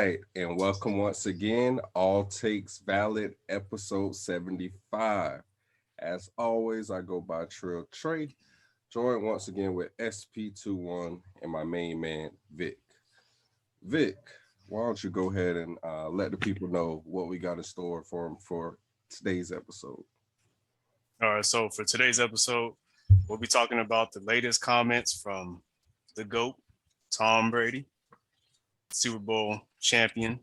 right, and welcome once again. All Takes Valid, episode 75. As always, I go by Trill Trayy, joined once again with SP21 and my main man, Vick. Vick, why don't you go ahead and let the people know what we got in store for them for today's episode? All right, so for today's episode, we'll be talking about the latest comments from the GOAT, Tom Brady, Super Bowl champion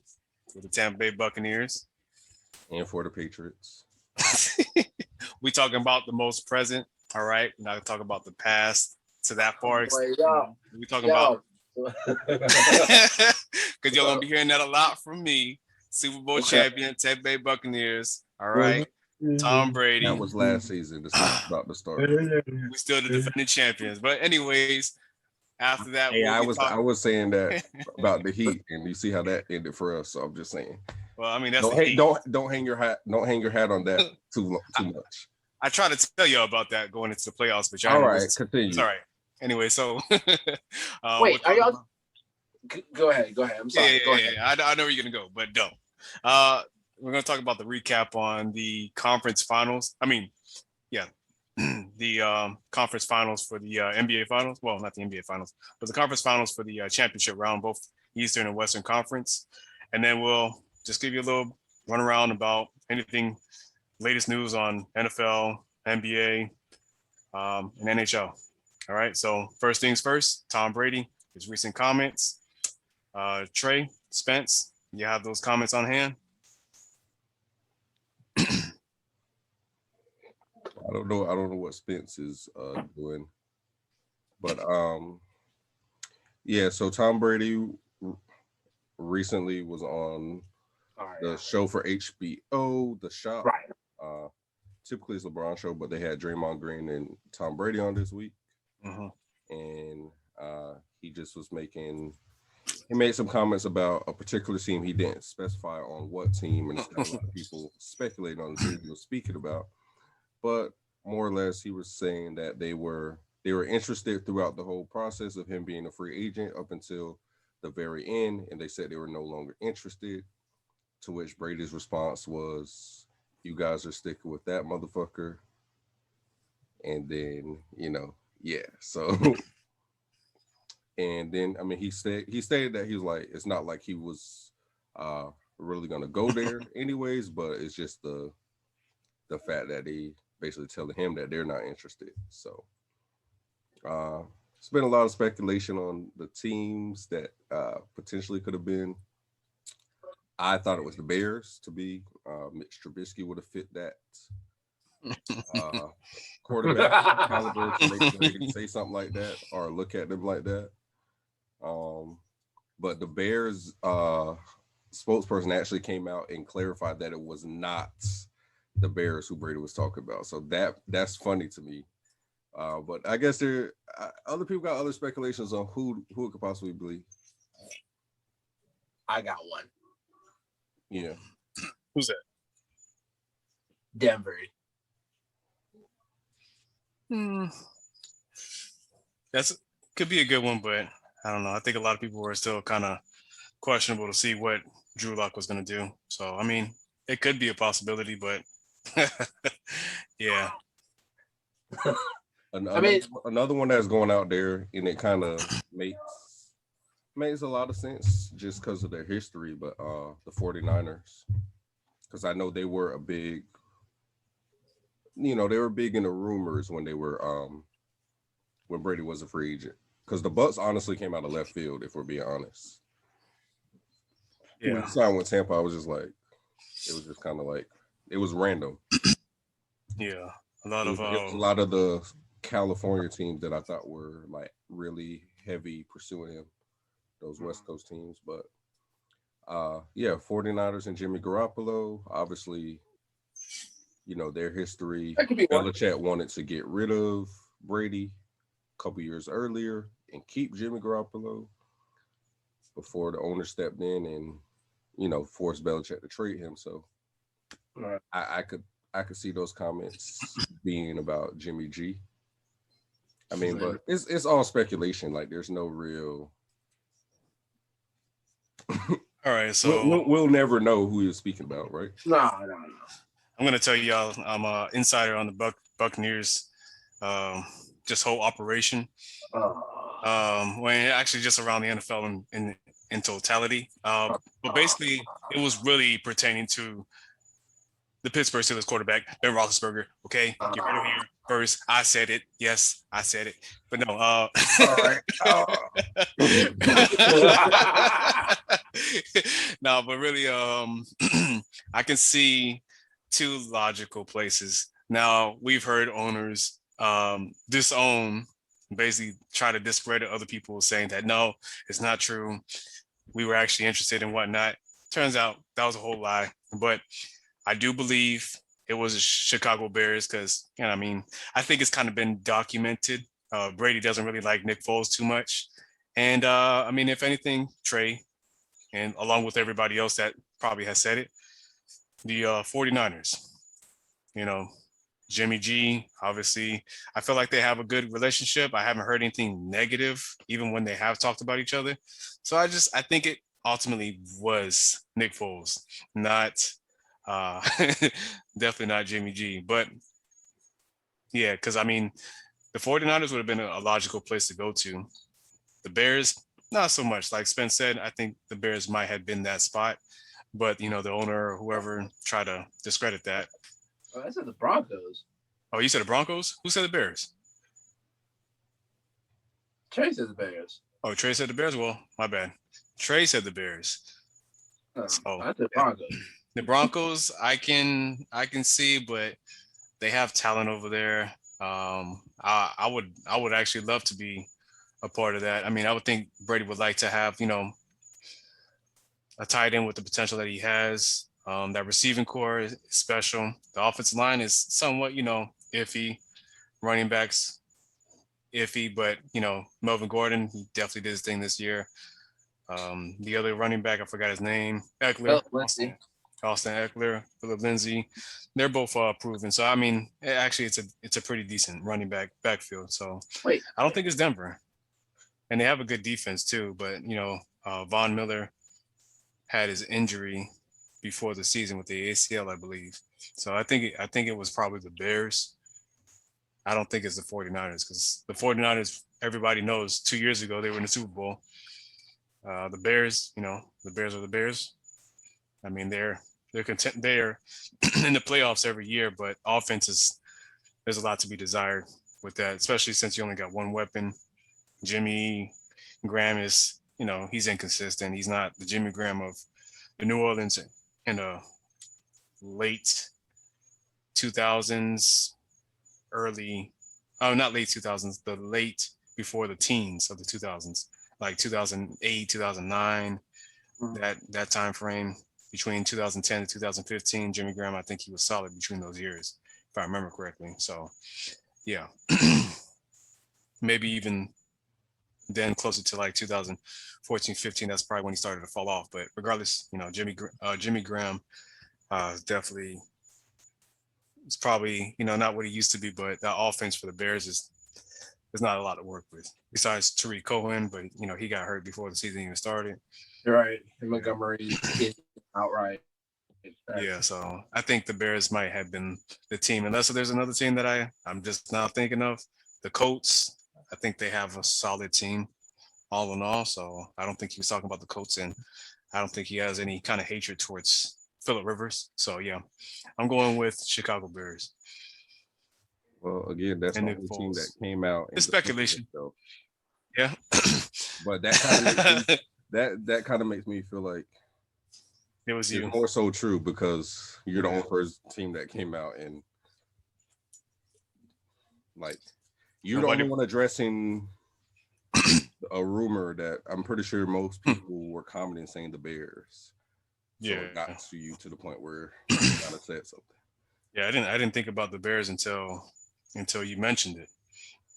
for the Tampa Bay Buccaneers. And for the Patriots. We talking about the most present, all right? We're not going to talk about the past to that far. We talking about, because you're going to be hearing that a lot from me, Super Bowl champion, Tampa Bay Buccaneers, all right? Tom Brady. That was last season. This is about to start. We still the defending champions. But anyways, after that, I was saying that about the Heat, and you see how that ended for us. So I'm just saying. Well, I mean, that's don't hang your hat on that too much. I try to tell y'all about that going into the playoffs, but y'all all right, continue. It's all right. Anyway, so wait, are y'all? Go ahead. I'm sorry. Yeah. I know where you're gonna go, but don't. We're going to talk about the recap on the conference finals. The conference finals for the NBA finals. Well, not the NBA finals, but the conference finals for the championship round, both Eastern and Western Conference. And then we'll just give you a little run around about anything, latest news on NFL, NBA, and NHL. All right. So first things first, Tom Brady, his recent comments. Trey, Spence, you have those comments on hand? I don't know what Spence is doing, but so Tom Brady recently was on the show for HBO, The Shop. Right. Typically it's LeBron show, but they had Draymond Green and Tom Brady on this week, and he just was he made some comments about a particular team. He didn't specify on what team, and a lot of people speculated on the team he was speaking about. But more or less, he was saying that they were interested throughout the whole process of him being a free agent up until the very end, and they said they were no longer interested. To which Brady's response was, "You guys are sticking with that motherfucker." And then, so. And then, I mean, he stated that he was like, it's not like he was really gonna go there anyways, but it's just the fact that they basically telling him that they're not interested. So it's been a lot of speculation on the teams that potentially could have been. I thought it was the Bears to be. Mitch Trubisky would have fit that quarterback caliber to make sure they can say something like that or look at them like that. But the Bears spokesperson actually came out and clarified that it was not the Bears who Brady was talking about. So that's funny to me. But I guess other people got other speculations on who it could possibly be. I got one. Yeah. Who's that? Denver. That's could be a good one, but I don't know. I think a lot of people were still kind of questionable to see what Drew Lock was going to do. So, I mean, it could be a possibility, but yeah. Another one that's going out there, and it kind of makes a lot of sense just because of their history, but the 49ers, because I know they were big in the rumors when they were when Brady was a free agent. Because the Bucks honestly came out of left field, if we're being honest. Yeah. When he signed with Tampa, I was just like, it was just kind of like, it was random. Yeah. A lot of the California teams that I thought were like really heavy pursuing him, those West Coast teams. But 49ers and Jimmy Garoppolo, obviously, their history. Belichick wanted to get rid of Brady couple years earlier and keep Jimmy Garoppolo before the owner stepped in and forced Belichick to trade him. So I could see those comments being about Jimmy G. I mean, but it's all speculation. Like there's no real All right, so we'll never know who you're speaking about, right? No. I'm gonna tell y'all, I'm an insider on the Buccaneers, just whole operation. When actually just around the NFL in totality. But basically, it was really pertaining to the Pittsburgh Steelers quarterback, Ben Roethlisberger. Okay, get rid of here first. I said it. Yes, I said it. But no. All right. No, but really, I can see two logical places. Now, we've heard owners disown, basically try to discredit other people saying that no, it's not true. We were actually interested in whatnot. Turns out that was a whole lie. But I do believe it was the Chicago Bears because, you know, I mean, I think it's kind of been documented. Brady doesn't really like Nick Foles too much. And I mean, if anything, Trey, and along with everybody else that probably has said it, the 49ers, you know, Jimmy G, obviously, I feel like they have a good relationship. I haven't heard anything negative, even when they have talked about each other. So I think it ultimately was Nick Foles, not definitely not Jimmy G. But yeah, because I mean, the 49ers would have been a logical place to go to. The Bears, not so much. Like Spence said, I think the Bears might have been that spot. But, you know, the owner or whoever tried to discredit that. I said the Broncos. Oh, you said the Broncos? Who said the Bears? Trey said the Bears. Oh, Trey said the Bears? Well, my bad. Trey said the Bears. Oh, I said Broncos. The Broncos, I can see, but they have talent over there. I would actually love to be a part of that. I mean, I would think Brady would like to have, you know, a tight end with the potential that he has. That receiving core is special. The offensive line is somewhat, you know, iffy. Running backs, iffy, but, you know, Melvin Gordon, he definitely did his thing this year. The other running back, I forgot his name, Eckler. Austin Eckler, Philip Lindsay. They're both proven. So, I mean, actually, it's a pretty decent running backfield. So, wait, I don't think it's Denver. And they have a good defense, too. But, you know, Von Miller had his injury before the season with the ACL, I believe. So I think it was probably the Bears. I don't think it's the 49ers because the 49ers, everybody knows 2 years ago they were in the Super Bowl. The Bears, you know, the Bears are the Bears. I mean, they're content. They're in the playoffs every year, but there's a lot to be desired with that, especially since you only got one weapon. Jimmy Graham is, you know, he's inconsistent. He's not the Jimmy Graham of the New Orleans in the late 2000s, not late 2000s, the late before the teens of the 2000s, like 2008, 2009, that time frame between 2010 to 2015. Jimmy Graham, I think he was solid between those years, if I remember correctly. So, yeah, maybe even then closer to like 2014, 15, that's probably when he started to fall off. But regardless, you know, Jimmy Graham definitely is probably, you know, not what he used to be, but that offense for the Bears is there's not a lot to work with besides Tariq Cohen, but, you know, he got hurt before the season even started. You're right. And Montgomery outright. Yeah, so I think the Bears might have been the team, unless there's another team that I'm just not thinking of. The Colts, I think they have a solid team all in all, so I don't think he was talking about the Colts, and I don't think he has any kind of hatred towards Phillip Rivers. So, yeah, I'm going with Chicago Bears. Well, again, that's the only team that came out. It's speculation. So. Yeah. But that kind of makes me feel like it was you. It's more so true because you're the only first team that came out and like you're the only one addressing a rumor that I'm pretty sure most people were commenting saying the Bears. So it got to you to the point where you kind of said something. Yeah, I didn't think about the Bears until you mentioned it.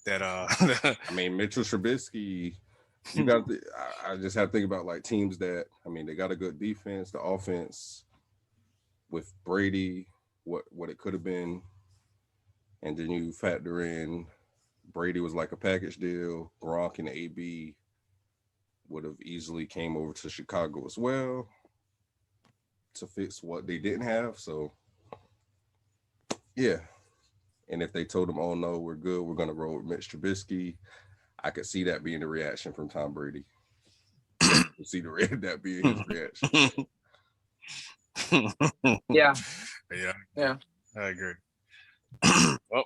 That I mean, Mitchell Trubisky. You got. I just have to think about like teams that. I mean, they got a good defense. The offense with Brady, what it could have been, and then you factor in Brady was like a package deal. Gronk and AB would have easily came over to Chicago as well. to fix what they didn't have. So, yeah. And if they told him, "Oh no, we're good, we're gonna roll with Mitch Trubisky," I could see that being the reaction from Tom Brady. See that being his reaction. Yeah. I agree. Well,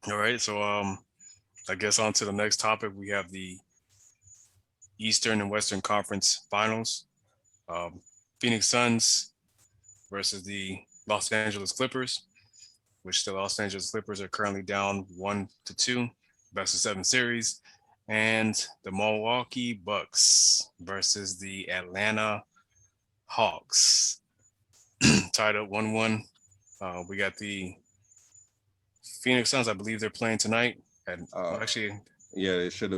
all right. So, I guess on to the next topic. We have the Eastern and Western Conference Finals. Phoenix Suns versus the Los Angeles Clippers, which the Los Angeles Clippers are currently down 1-2, best of 7 series. And the Milwaukee Bucks versus the Atlanta Hawks, tied up 1-1. We got the Phoenix Suns. I believe they're playing tonight. Actually, yeah, it should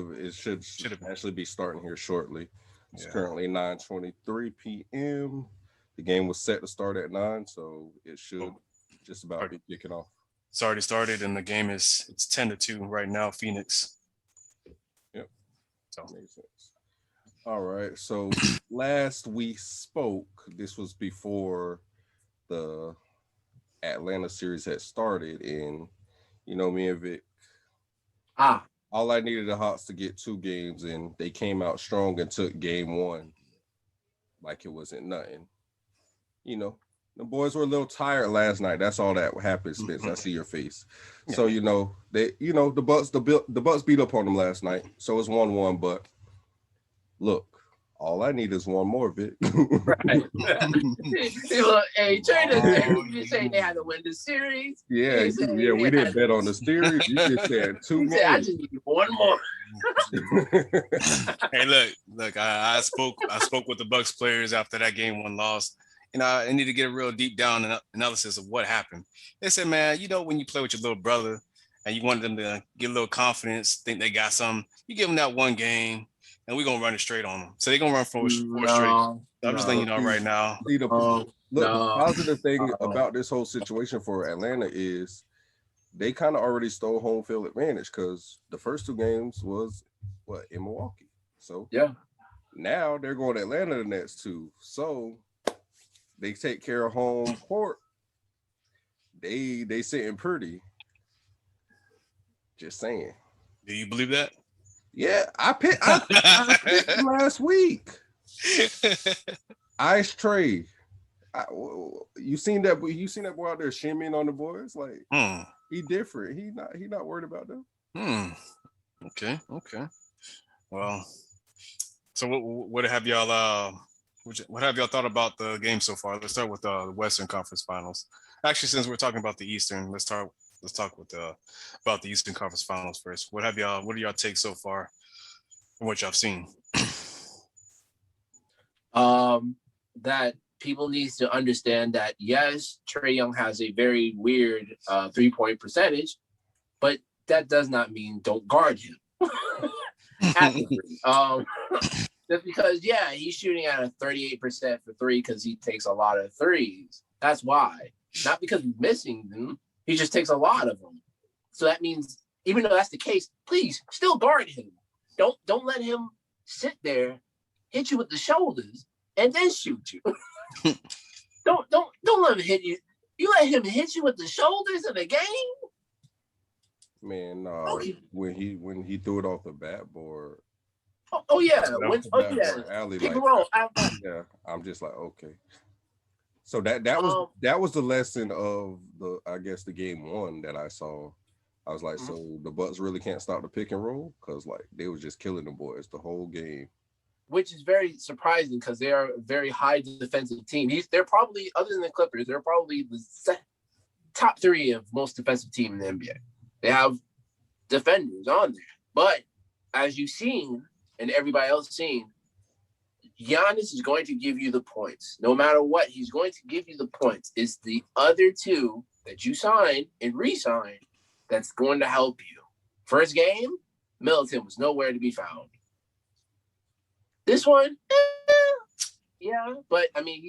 actually be starting here shortly. It's currently 9:23 p.m. The game was set to start at 9, so it should just about be kicking off. It's already started, and the game it's 10-2 right now. Phoenix. Yep. So makes sense. All right. So last we spoke, this was before the Atlanta series had started, and me and Vick. All I needed the Hawks to get 2 games, and they came out strong and took game 1 like it wasn't nothing. The boys were a little tired last night. That's all that happened, Spence. I see your face. Yeah. So the Bucks beat up on them last night. So it's 1-1. But look, all I need is one more, Vick. Right. Look, hey, Trayy, you saying they had to win the series? Yeah, we didn't bet on the series. You just said 2 more. I just need one more. Hey, look, I spoke with the Bucks players after that game 1 loss. I need to get a real deep down analysis of what happened. They said, man, when you play with your little brother and you want them to get a little confidence, think they got something, you give them that 1 game, and we're going to run it straight on them. So they're going to run 4 straight. I'm just letting you know right now. The positive thing about this whole situation for Atlanta is they kind of already stole home field advantage because the first 2 games was, in Milwaukee. So now they're going to Atlanta the next 2. So they take care of home court. They sitting pretty. Just saying. Do you believe that? Yeah, I picked them last week. Ice Trayy. You seen that boy out there shimmying on the boys? Like he different. He not worried about them. Okay. Well, so what have y'all what have y'all thought about the game so far? Let's start with the Western Conference Finals. Actually, since we're talking about the Eastern, let's talk about the Eastern Conference Finals first. What are y'all take so far from what y'all have seen? That people need to understand that yes, Trayy Young has a very weird 3-point percentage, but that does not mean don't guard him. Just because, he's shooting at a 38% for 3 because he takes a lot of threes. That's why. Not because he's missing them. He just takes a lot of them. So that means, even though that's the case, please still guard him. Don't let him sit there, hit you with the shoulders, and then shoot you. don't let him hit you. You let him hit you with the shoulders in the game? Man, when he threw it off the backboard. Alley, like, I'm just like, okay. So that was the lesson of the game 1 that I saw. I was like, so the Bucks really can't stop the pick and roll because like they was just killing the boys the whole game. Which is very surprising because they are a very high defensive team. They're probably, other than the Clippers, they're probably the top 3 of most defensive team in the NBA. They have defenders on there, but as you've seen and everybody else seen, Giannis is going to give you the points. No matter what, he's going to give you the points. It's the other 2 that you signed and re-signed that's going to help you. First game, Middleton was nowhere to be found. This one, but I mean,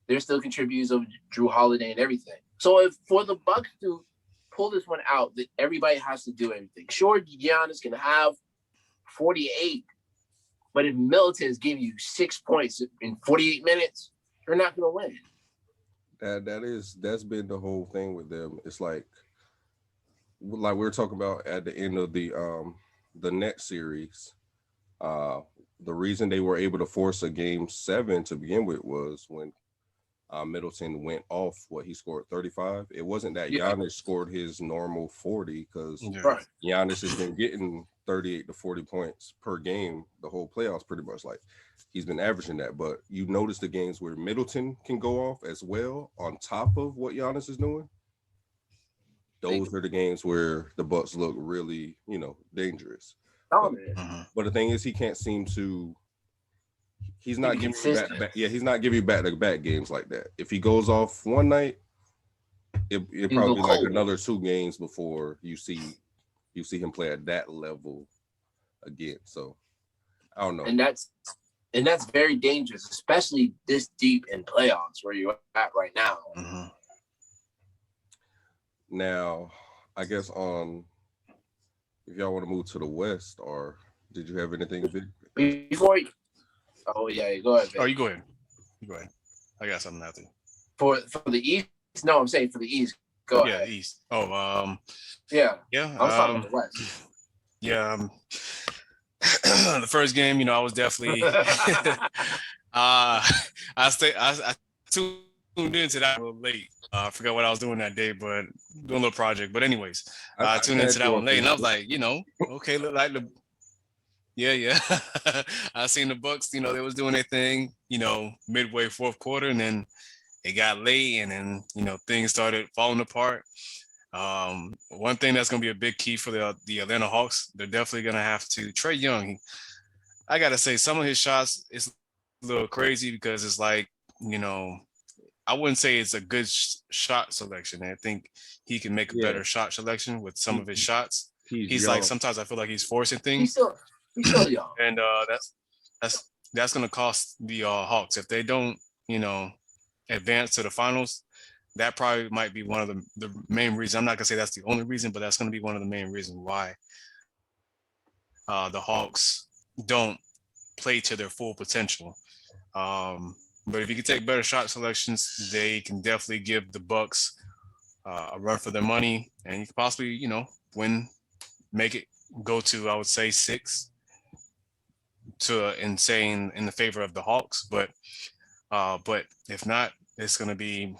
there's still contributors of Drew Holiday and everything. So if for the Bucks to pull this one out, that everybody has to do everything. Sure, Giannis can have 48, but if Middleton is giving you 6 points in 48 minutes, they're not going to win. That's been the whole thing with them. It's like we were talking about at the end of the net series. The reason they were able to force a game 7 to begin with was when Middleton went off. He scored 35. It wasn't that Giannis scored his normal 40 because Giannis has been getting 38 to 40 points per game the whole playoffs, pretty much. Like he's been averaging that. But you notice the games where Middleton can go off as well on top of what Giannis is doing. Those are the games where the Bucks look really, dangerous. But the thing is, he can't seem to. He's not giving you back. Yeah, he's not giving you back-to-back games like that. If he goes off one night, it probably like another 2 games before you see him play at that level again. So I don't know. And that's very dangerous, especially this deep in playoffs where you're at right now. Mm-hmm. Now, I guess if y'all want to move to the West, or did you have anything, Vick? Before you, go ahead, Vick. Oh, you go ahead. I got something after. For the East? No, I'm saying for the East. Go ahead. Yeah, East. Oh, yeah. Yeah. I'm talking about the West. Yeah. The first game, I was definitely I tuned into that a little late. I forgot what I was doing that day, but doing a little project. But anyways, I tuned into that one late, and I was like, okay, look like the. Yeah. I seen the Bucks, they was doing their thing, midway fourth quarter, and then it got late, and then, things started falling apart. One thing that's going to be a big key for the Atlanta Hawks, they're definitely going to have to. Trayy Young, I got to say, some of his shots is a little crazy because it's like, I wouldn't say it's a good shot selection. I think he can make a better shot selection with some of his shots. He's like, sometimes I feel like he's forcing things. He's still young. And that's going to cost the Hawks. If they don't, advance to the finals, that probably might be one of the main reasons. I'm not going to say that's the only reason, but that's going to be one of the main reasons why the Hawks don't play to their full potential. But if you can take better shot selections, they can definitely give the Bucks a run for their money, and you can possibly, make it go to, I would say, 6 to insane in the favor of the Hawks. But if not, it's gonna be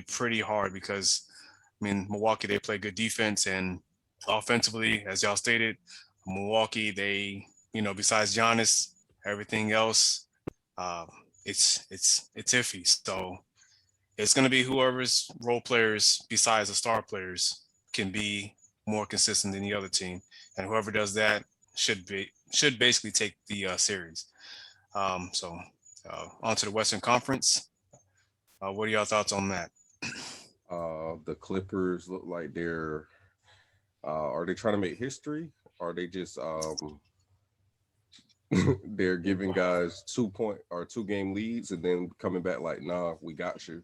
pretty hard because Milwaukee, they play good defense, and offensively, as y'all stated, Milwaukee, they besides Giannis, everything else. It's iffy. So it's going to be whoever's role players besides the star players can be more consistent than the other team, and whoever does that should basically take the series. So on to the Western Conference. What are y'all thoughts on that? The Clippers look like they're are they trying to make history? Or are they just they're giving guys 2 game leads and then coming back like, nah, we got you.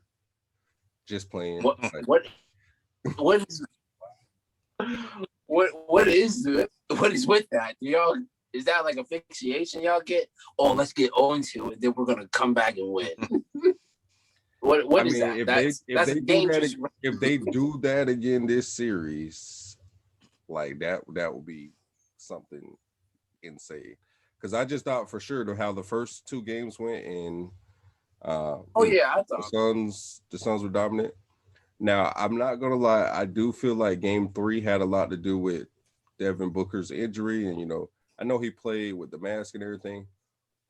Just playing. What is with that? Y'all, is that like a fixation y'all get? Oh, let's get 0-2 and then we're gonna come back and win. What is that? If they do that again this series, like that would be something insane. Because I just thought for sure how the first 2 games went, and I thought the Suns were dominant. Now I'm not gonna lie, I do feel like Game 3 had a lot to do with Devin Booker's injury, and I know he played with the mask and everything,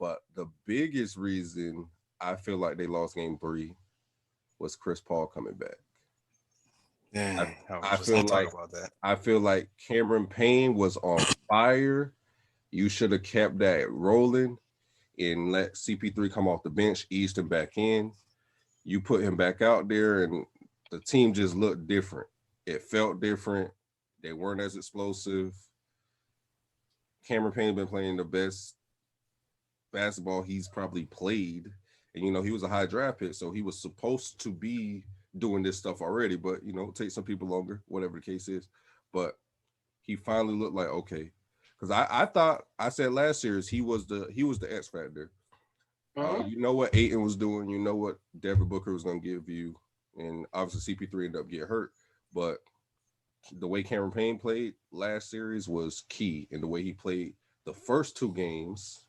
but the biggest reason I feel like they lost Game 3 was Chris Paul coming back. Yeah, I feel like Cameron Payne was on fire. You should have kept that rolling and let CP3 come off the bench, eased him back in. You put him back out there, and the team just looked different. It felt different. They weren't as explosive. Cameron Payne been playing the best basketball he's probably played. And, he was a high draft pick, so he was supposed to be doing this stuff already. But, it takes some people longer, whatever the case is. But he finally looked like, okay. Because I thought, I said last year, he was the X factor. You know what Ayton was doing. You know what Devin Booker was going to give you. And obviously CP3 ended up getting hurt. But the way Cameron Payne played last series was key. And the way he played the first two games,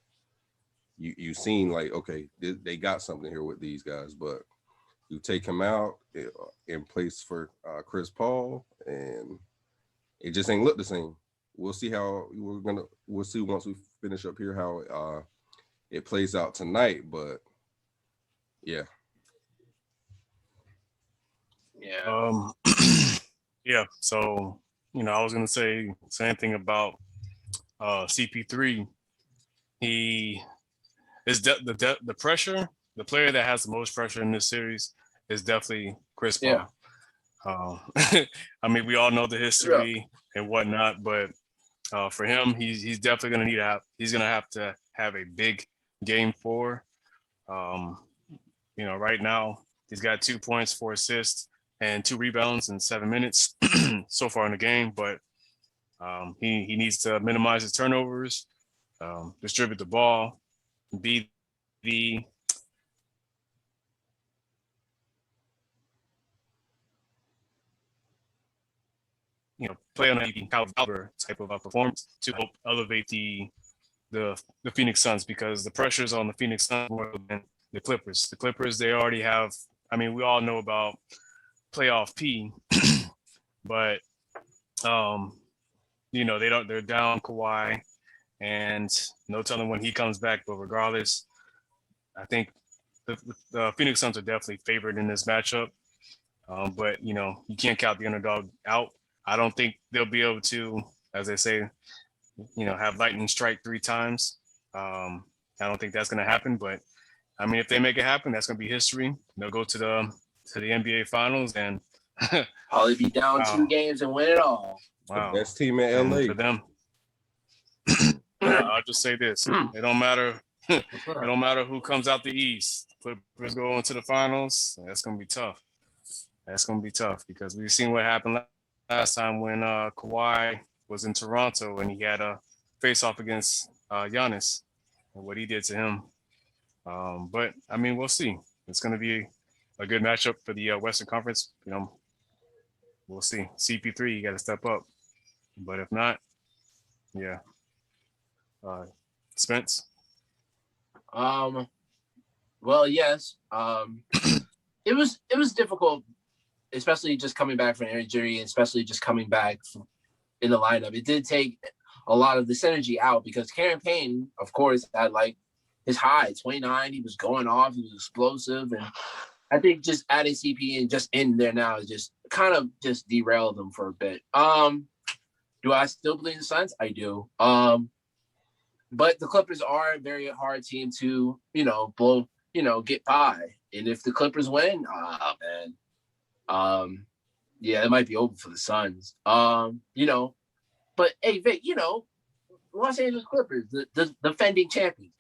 you seen like, okay, they got something here with these guys. But you take him out in place for Chris Paul, and it just ain't look the same. We'll see how we'll see once we finish up here how it plays out tonight. But yeah. Yeah. So, I was gonna say same thing about CP3. He is the pressure. The player that has the most pressure in this series is definitely Chris Paul. Yeah. I mean, we all know the history and whatnot, but for him, he's definitely gonna he's gonna have to have a big game 4. Right now he's got 2 points, 4 assists, and 2 rebounds in 7 minutes so far in the game. But he needs to minimize his turnovers, distribute the ball, be the play on a caliber type of performance to help elevate the Phoenix Suns, because the pressure is on the Phoenix Suns more than the Clippers. The Clippers, they already have. I mean, we all know about playoff P, but they're down Kawhi, and no telling when he comes back. But regardless, I think the Phoenix Suns are definitely favored in this matchup. But you can't count the underdog out. I don't think they'll be able to, as they say, have lightning strike 3 times. I don't think that's going to happen. But I mean, if they make it happen, that's going to be history. They'll go to the NBA Finals and probably be down 2 games and win it all. Wow, the best team in LA for them. I'll just say this: it don't matter. It don't matter who comes out the East. Clippers go into the finals. That's going to be tough. That's going to be tough because we've seen what happened last time when Kawhi was in Toronto and he had a face-off against Giannis and what he did to him. But, I mean, we'll see. It's going to be a good matchup for the Western Conference. We'll see. CP3, you got to step up. But if not, yeah. Spence? Well, yes. It was difficult, especially just coming back from injury, especially just coming back in the lineup. It did take a lot of this energy out because Cameron Payne, of course, had like his high 29. He was going off. He was explosive, and I think just adding CP and just in there now is just kind of just derailed them for a bit. Do I still believe in the Suns? I do. But the Clippers are a very hard team to get by. And if the Clippers win, yeah, it might be over for the Suns. But hey, Vic, Los Angeles Clippers, the defending champions.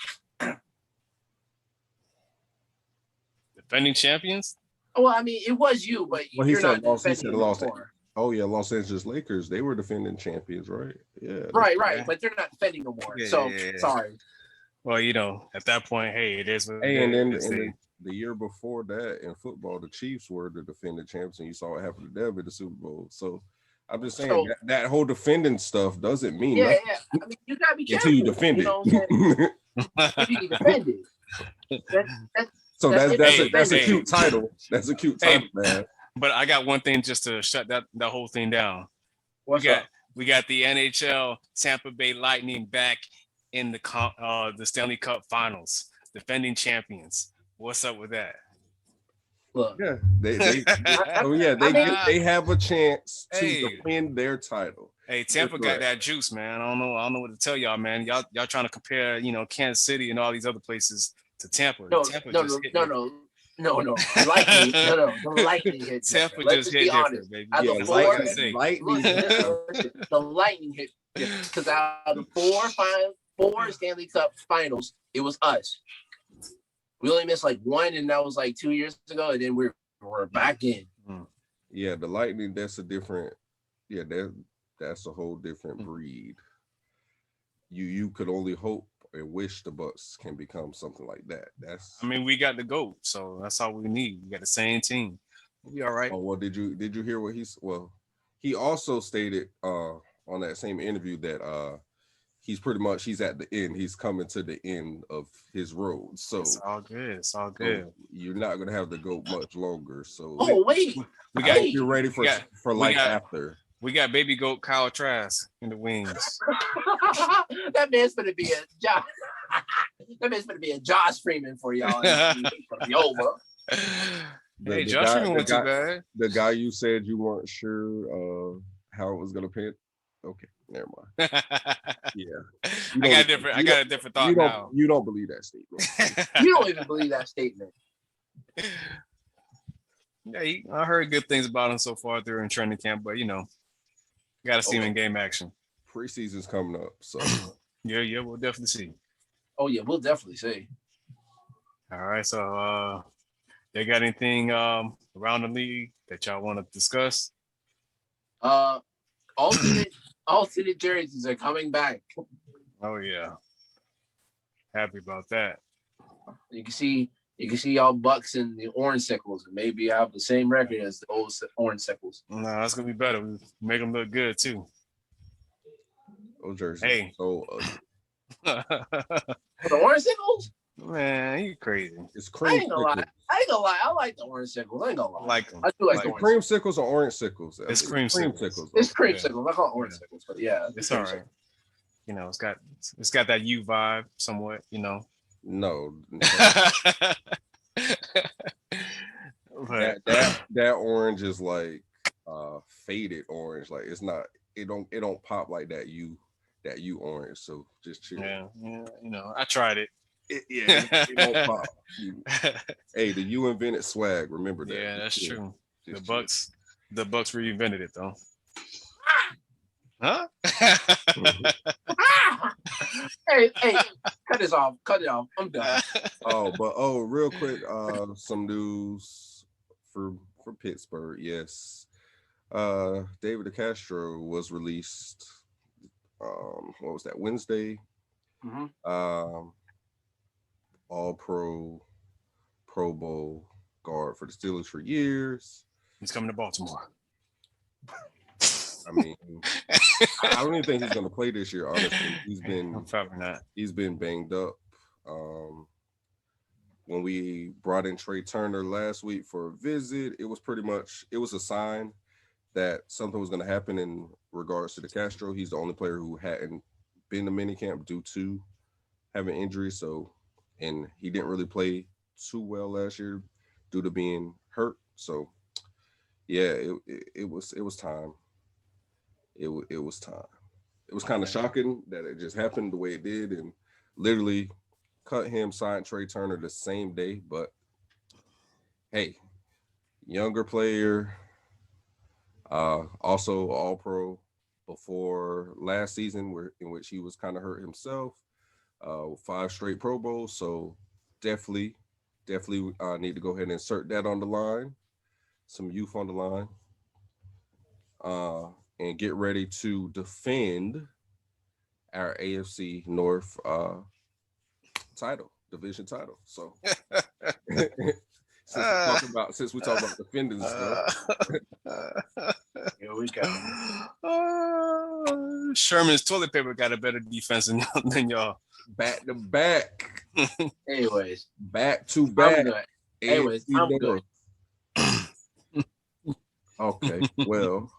Defending champions? Well, I mean, it was you, but you're not defending anymore. Oh yeah, Los Angeles Lakers, they were defending champions, right? Yeah. Right, but they're not defending no more. Sorry. Well, at that point, hey, it is what it is. And the year before that in football, the Chiefs were the defending champs, and you saw what happened to them in the Super Bowl. So I'm just saying that whole defending stuff doesn't mean nothing. Yeah. I mean, you gotta be careful until you defend it. You defend it. That's a cute title. That's a cute title, man. But I got one thing just to shut that whole thing down. We got the NHL Tampa Bay Lightning back in the Stanley Cup Finals, defending champions. What's up with that? Look, yeah, they have a chance to defend their title. Hey, Tampa got that juice, man. I don't know what to tell y'all, man. Y'all trying to compare, Kansas City and all these other places to Tampa. No. The Lightning hit. Tampa just hit different, baby. The Lightning hit because out of the four Stanley Cup Finals, it was us. We only missed like one, and that was like 2 years ago, and then we're back in. Yeah, the Lightning. That's a different. Yeah, that's a whole different breed. You could only hope and wish the Bucks can become something like that. I mean, we got the GOAT, so that's all we need. We got the same team. We'll be all right. Oh well, did you hear what he also stated on that same interview that he's at the end. He's coming to the end of his road. So it's all good. It's all good. So you're not gonna have the GOAT much longer. So wait, we got you're ready for life after. We got baby GOAT Kyle Trask in the wings. That man's gonna be a Josh. That man's gonna be a Josh Freeman for y'all. It's gonna be over. Hey, Josh Freeman went too bad. The guy you said you weren't sure how it was gonna pin. Okay, never mind. Yeah, I got a different thought now. You don't believe that statement. You don't even believe that statement. Yeah, I heard good things about him so far during training camp, but got to see him in game action. Preseason's coming up, so yeah, we'll definitely see. Oh yeah, we'll definitely see. All right, so you got anything around the league that y'all want to discuss? Alternate jerseys are coming back. Oh yeah, happy about that. You can see y'all Bucks and the Orange Sickles, and maybe have the same record as the old Orange Sickles. No, that's gonna be better. We make them look good too. Those jerseys. Hey, so the Orange Sickles. Man, you crazy. It's cream. I ain't gonna lie. I like the Orange Sickles. I ain't gonna lie. Like them. I do like the orange cream sickles or orange sickles. It's cream sickles. It's cream sickles. I call it orange sickles, but yeah, it's all right. It's got that U vibe somewhat. No. But that orange is like faded orange. Like it's not. It don't pop like that U orange. So just chill. Yeah. I tried it. It don't pop. Hey, the U invented swag. Remember that. Yeah, that's true. Just the Bucks reinvented it though. Huh? Hey, cut it off. I'm done. Real quick, some news for Pittsburgh. Yes. David DeCastro was released. What was that? Wednesday? Mm-hmm. All Pro Bowl guard for the Steelers for years. He's coming to Baltimore. I mean, I don't even think he's going to play this year. Honestly, probably not. He's been banged up. When we brought in Trey Turner last week for a visit, it was a sign that something was going to happen in regards to DeCastro. He's the only player who hadn't been to minicamp due to having injuries. So, and he didn't really play too well last year due to being hurt. So, yeah, it was time. It was time. It was kind of shocking that it just happened the way it did, and literally cut him, signed Trey Turner the same day. But hey, younger player, also All Pro before last season, in which he was kind of hurt himself. 5 straight Pro Bowls, so definitely need to go ahead and insert that on the line. Some youth on the line. And get ready to defend our AFC North division title. So since we talk about defending stuff. Here we go. Sherman's toilet paper got a better defense than y'all. Back to back. Anyways, back to back. Anyways, I'm good. Okay, well,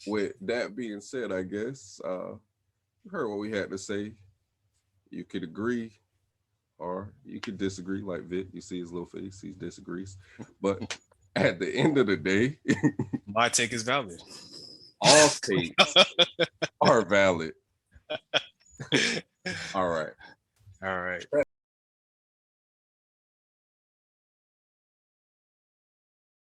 with that being said, I guess you heard what we had to say. You could agree or you could disagree, like Vick. You see his little face, he disagrees. But at the end of the day, my take is valid. All takes are valid. All right.